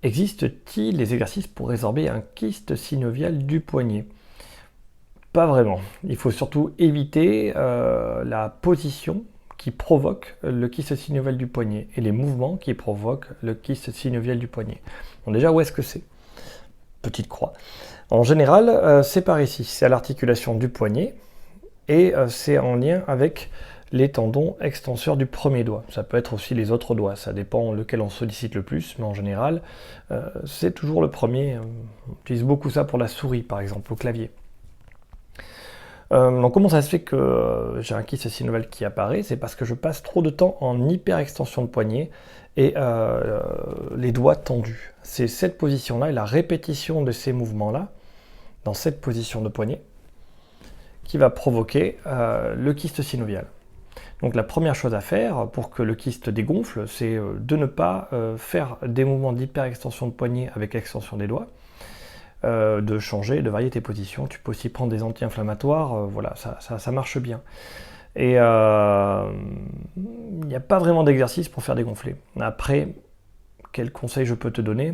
Existe-t-il des exercices pour résorber un kyste synovial du poignet? Pas vraiment. Il faut surtout éviter la position qui provoque le kyste synovial du poignet et les mouvements qui provoquent le kyste synovial du poignet. Bon, déjà, où est-ce que c'est? Petite croix. En général, c'est par ici. C'est à l'articulation du poignet et c'est en lien avec les tendons extenseurs du premier doigt. Ça peut être aussi les autres doigts, ça dépend lequel on sollicite le plus, mais en général, c'est toujours le premier. On utilise beaucoup ça pour la souris, par exemple, au clavier. Donc comment ça se fait que j'ai un kyste synovial qui apparaît? C'est parce que je passe trop de temps en hyperextension de poignet et les doigts tendus. C'est cette position-là et la répétition de ces mouvements-là, dans cette position de poignet, qui va provoquer le kyste synovial. Donc la première chose à faire pour que le kyste dégonfle, c'est de ne pas faire des mouvements d'hyperextension de poignet avec l'extension des doigts, de changer, de varier tes positions. Tu peux aussi prendre des anti-inflammatoires, voilà, ça marche bien. Et il n'y a pas vraiment d'exercice pour faire dégonfler. Après, quel conseil je peux te donner?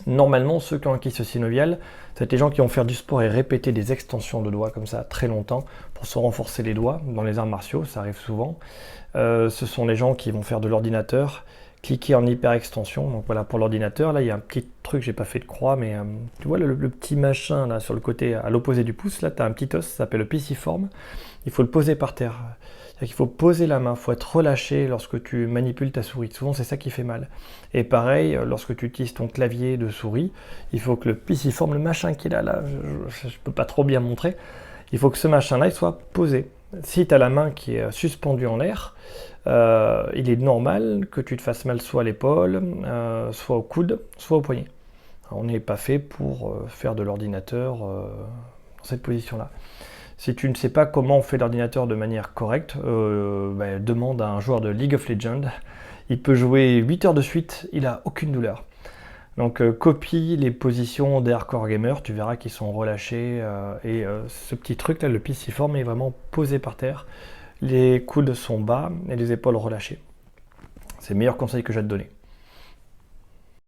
Normalement, ceux qui ont un kyste synovial, c'est des gens qui vont faire du sport et répéter des extensions de doigts comme ça très longtemps pour se renforcer les doigts dans les arts martiaux, ça arrive souvent. Ce sont les gens qui vont faire de l'ordinateur, cliquer en hyperextension. Donc voilà, pour l'ordinateur, là il y a un petit truc, j'ai pas fait de croix, mais tu vois le petit machin là sur le côté à l'opposé du pouce, là tu as un petit os, ça s'appelle le piciforme. Il faut le poser par terre. Il faut poser la main, il faut être relâché lorsque tu manipules ta souris. Souvent, c'est ça qui fait mal. Et pareil, lorsque tu utilises ton clavier de souris, il faut que le piciforme, le machin qui est là, je ne peux pas trop bien montrer, il faut que ce machin-là il soit posé. Si tu as la main qui est suspendue en l'air, il est normal que tu te fasses mal soit à l'épaule, soit au coude, soit au poignet. Alors, on n'est pas fait pour faire de l'ordinateur dans cette position-là. Si tu ne sais pas comment on fait l'ordinateur de manière correcte, demande à un joueur de League of Legends. Il peut jouer 8 heures de suite, il n'a aucune douleur. Donc copie les positions des hardcore gamers, tu verras qu'ils sont relâchés. Ce petit truc là, le piciforme, est vraiment posé par terre. Les coudes sont bas et les épaules relâchées. C'est le meilleur conseil que j'ai à te donner.